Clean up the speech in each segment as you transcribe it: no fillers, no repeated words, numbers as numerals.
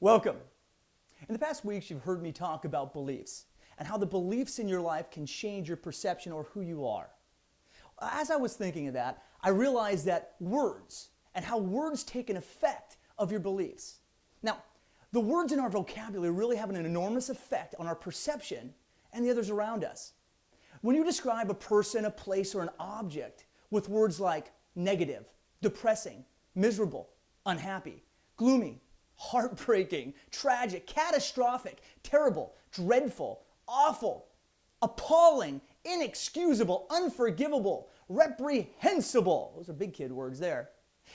Welcome. In the past weeks, you've heard me talk about beliefs and how the beliefs in your life can change your perception or who you are. As I was thinking of that, I realized that words and how words take an effect of your beliefs. Now, the words in our vocabulary really have an enormous effect on our perception and the others around us. When you describe a person, a place, or an object with words like negative, depressing, miserable, unhappy, gloomy, heartbreaking, tragic, catastrophic, terrible, dreadful, awful, appalling, inexcusable, unforgivable, reprehensible. Those are big kid words there.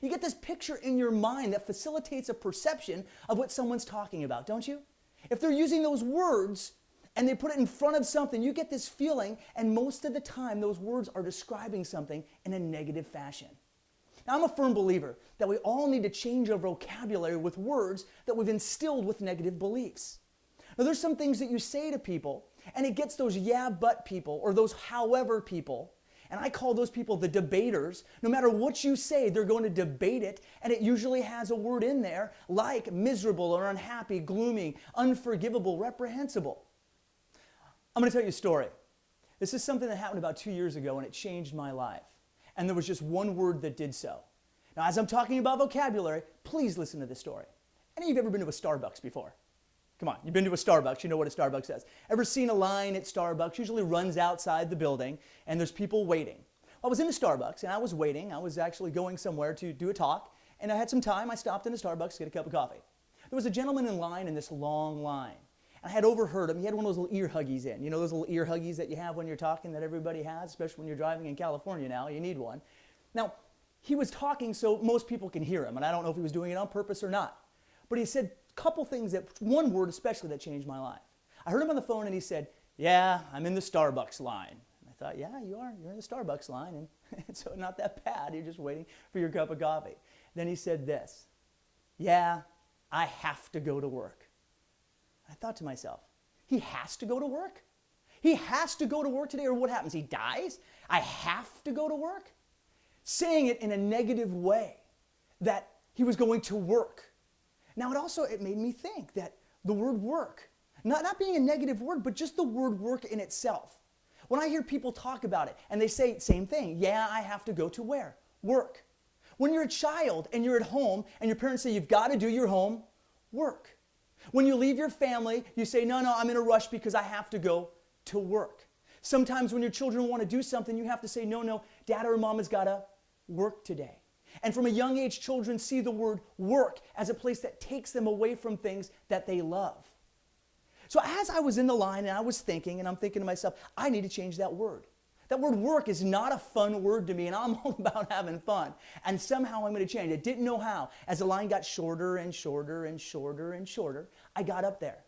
You get this picture in your mind that facilitates a perception of what someone's talking about, don't you? If they're using those words and they put it in front of something, you get this feeling, and most of the time those words are describing something in a negative fashion. Now, I'm a firm believer that we all need to change our vocabulary with words that we've instilled with negative beliefs. Now, there's some things that you say to people, and it gets those yeah, but people, or those however people, and I call those people the debaters. No matter what you say, they're going to debate it, and it usually has a word in there like miserable or unhappy, gloomy, unforgivable, reprehensible. I'm going to tell you a story. This is something that happened about 2 years ago, and it changed my life. And there was just one word that did so. Now, as I'm talking about vocabulary, please listen to this story. Any of you ever been to a Starbucks before? Come on, you've been to a Starbucks, you know what a Starbucks is. Ever seen a line at Starbucks? Usually runs outside the building, and there's people waiting. Well, I was in a Starbucks, and I was waiting. I was actually going somewhere to do a talk, and I had some time. I stopped in a Starbucks to get a cup of coffee. There was a gentleman in line in this long line. I had overheard him. He had one of those little ear huggies in. You know those little ear huggies that you have when you're talking that everybody has, especially when you're driving in California now. You need one. Now, he was talking so most people can hear him, and I don't know if he was doing it on purpose or not. But he said a couple things, one word especially that changed my life. I heard him on the phone, and he said, "Yeah, I'm in the Starbucks line." And I thought, yeah, you are. You're in the Starbucks line, and it's not that bad. You're just waiting for your cup of coffee. Then he said this, "Yeah, I have to go to work." I thought to myself, he has to go to work? He has to go to work today, or what happens? He dies? I have to go to work? Saying it in a negative way, that he was going to work. Now, it made me think that the word work, not being a negative word, but just the word work in itself. When I hear people talk about it, and they say same thing, yeah, I have to go to where? Work. When you're a child and you're at home, and your parents say you've got to do your home, work. When you leave your family, you say, no, I'm in a rush because I have to go to work. Sometimes when your children want to do something, you have to say, no, dad or mom has got to work today. And from a young age, children see the word work as a place that takes them away from things that they love. So as I was in the line and I was thinking, and I'm thinking to myself, I need to change that word. That word work is not a fun word to me, and I'm all about having fun. And somehow I'm going to change. I didn't know how. As the line got shorter and shorter and shorter and shorter, I got up there.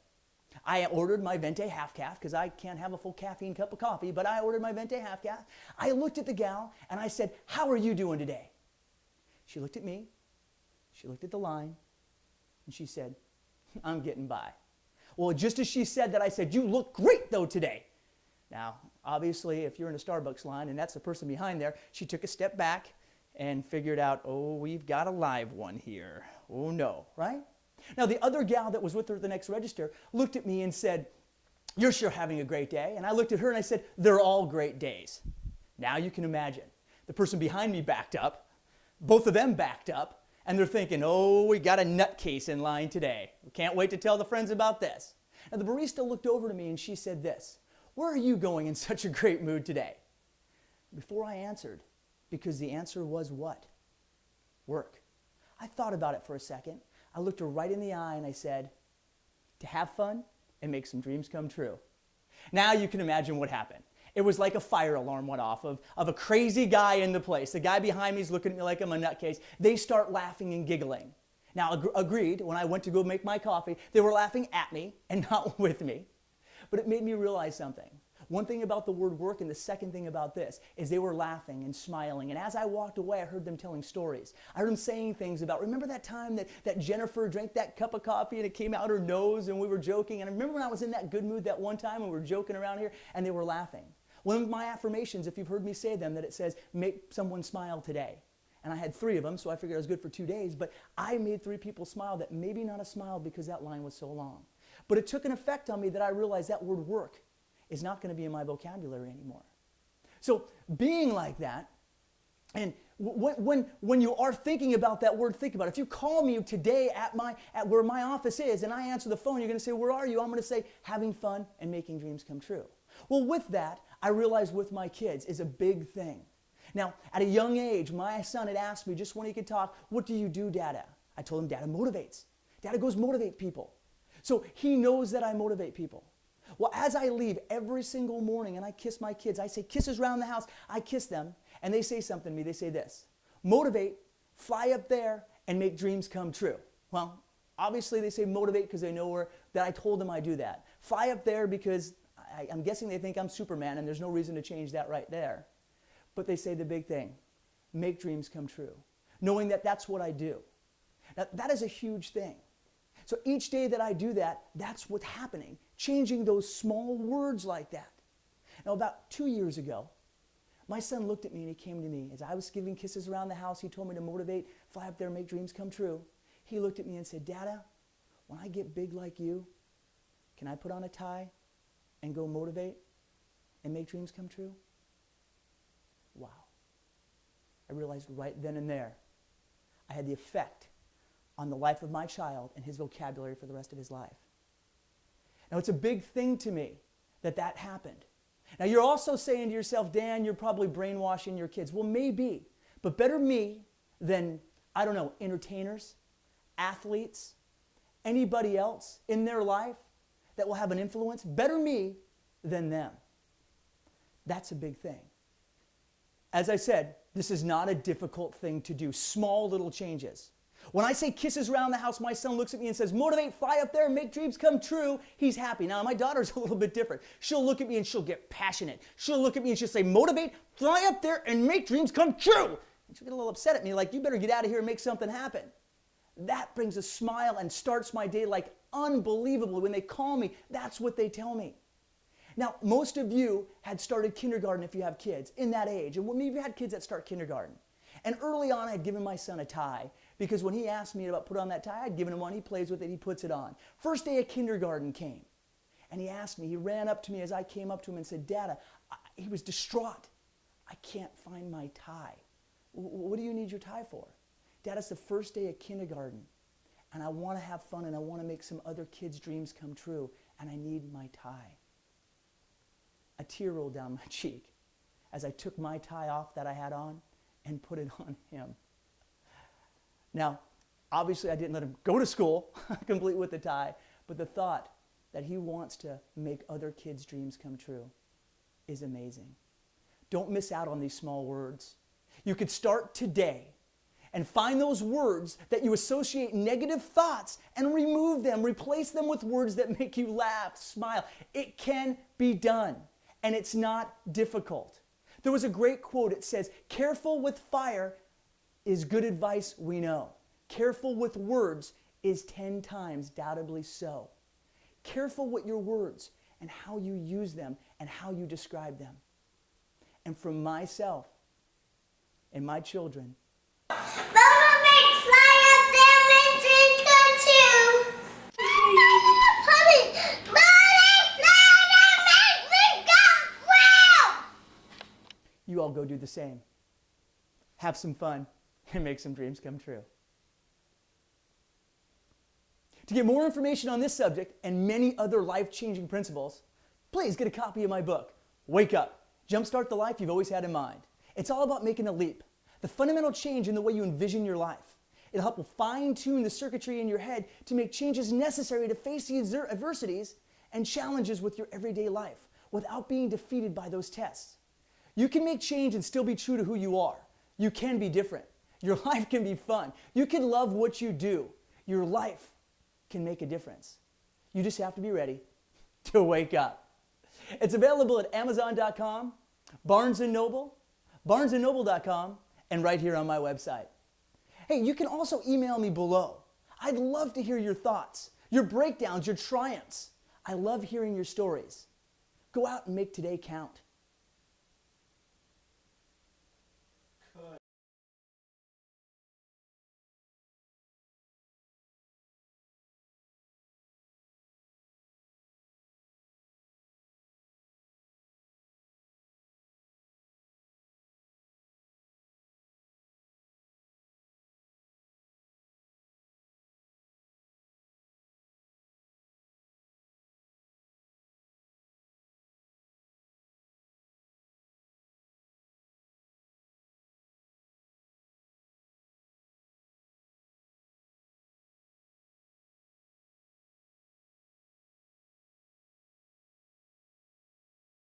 I ordered my Venti half-calf because I can't have a full caffeine cup of coffee, but I ordered my Venti half-calf. I looked at the gal and I said, "How are you doing today?" She looked at me, she looked at the line, and she said, "I'm getting by." Well, just as she said that, I said, "You look great though today." Now, obviously, if you're in a Starbucks line and that's the person behind there, she took a step back and figured out, oh, we've got a live one here. Oh, no, right? Now, the other gal that was with her at the next register looked at me and said, "You're sure having a great day." And I looked at her and I said, "They're all great days." Now you can imagine. The person behind me backed up. Both of them backed up. And they're thinking, oh, we got a nutcase in line today. We can't wait to tell the friends about this. And the barista looked over to me and she said this, "Where are you going in such a great mood today?" Before I answered, because the answer was what? Work. I thought about it for a second. I looked her right in the eye and I said, to have fun and make some dreams come true. Now you can imagine what happened. It was like a fire alarm went off of a crazy guy in the place. The guy behind me is looking at me like I'm a nutcase. They start laughing and giggling. Now, agreed, when I went to go make my coffee, they were laughing at me and not with me. But it made me realize something. One thing about the word work, and the second thing about this, is they were laughing and smiling. And as I walked away, I heard them telling stories. I heard them saying things about, remember that time that Jennifer drank that cup of coffee and it came out her nose and we were joking? And I remember when I was in that good mood that one time and we were joking around here and they were laughing. One of my affirmations, if you've heard me say them, that it says, make someone smile today. And I had 3 of them, so I figured I was good for 2 days. But I made 3 people smile that maybe not have smiled because that line was so long. But it took an effect on me that I realized that word work is not going to be in my vocabulary anymore. So being like that, and when you are thinking about that word, think about it. If you call me today at where my office is and I answer the phone, you're going to say, where are you? I'm going to say, having fun and making dreams come true. Well, with that, I realized with my kids is a big thing. Now, at a young age, my son had asked me just when he could talk, what do you do, Dada? I told him, Dada motivates. Dada goes motivate people. So he knows that I motivate people. Well, as I leave every single morning and I kiss my kids, I say kisses around the house, I kiss them, and they say something to me. They say this: motivate, fly up there, and make dreams come true. Well, obviously they say motivate because they know that I told them I do that. Fly up there because I'm guessing they think I'm Superman, and there's no reason to change that right there. But they say the big thing: make dreams come true, knowing that that's what I do. Now, that is a huge thing. So each day that I do that, that's what's happening, changing those small words like that. Now, about 2 years ago, my son looked at me and he came to me. As I was giving kisses around the house, he told me to motivate, fly up there, make dreams come true. He looked at me and said, Dada, when I get big like you, can I put on a tie and go motivate and make dreams come true? Wow. I realized right then and there, I had the effect on the life of my child and his vocabulary for the rest of his life. Now, it's a big thing to me that that happened. Now, you're also saying to yourself, Dan, you're probably brainwashing your kids. Well, maybe, but better me than, I don't know, entertainers, athletes, anybody else in their life that will have an influence. Better me than them. That's a big thing. As I said, this is not a difficult thing to do. Small little changes. When I say kisses around the house, my son looks at me and says, motivate, fly up there, make dreams come true. He's happy. Now, my daughter's a little bit different. She'll look at me and she'll get passionate. She'll look at me and she'll say, motivate, fly up there, and make dreams come true. And she'll get a little upset at me, like, you better get out of here and make something happen. That brings a smile and starts my day like unbelievably. When they call me, that's what they tell me. Now, most of you had started kindergarten if you have kids in that age. And maybe you had kids that start kindergarten. And early on, I had given my son a tie because when he asked me about put on that tie, I'd given him one. He plays with it. He puts it on. First day of kindergarten came. And he asked me, he ran up to me as I came up to him and said, Dada, he was distraught. I can't find my tie. What do you need your tie for? Dad, it's the first day of kindergarten. And I want to have fun and I want to make some other kids' dreams come true. And I need my tie. A tear rolled down my cheek as I took my tie off that I had on and put it on him. Now, obviously I didn't let him go to school complete with the tie, but the thought that he wants to make other kids' dreams come true is amazing. Don't miss out on these small words. You could start today and find those words that you associate negative thoughts and remove them, replace them with words that make you laugh, smile. It can be done, and it's not difficult. There was a great quote. It says, careful with fire is good advice we know. Careful with words is 10 times doubtably so. Careful with your words and how you use them and how you describe them. And from myself and my children, you all go do the same. Have some fun and make some dreams come true. To get more information on this subject and many other life-changing principles, please get a copy of my book, Wake Up, Jumpstart the Life You've Always Had in Mind. It's all about making a leap, the fundamental change in the way you envision your life. It'll help you fine-tune the circuitry in your head to make changes necessary to face the adversities and challenges with your everyday life without being defeated by those tests. You can make change and still be true to who you are. You can be different. Your life can be fun. You can love what you do. Your life can make a difference. You just have to be ready to wake up. It's available at Amazon.com, Barnes & Noble, BarnesandNoble.com, and right here on my website. Hey, you can also email me below. I'd love to hear your thoughts, your breakdowns, your triumphs. I love hearing your stories. Go out and make today count.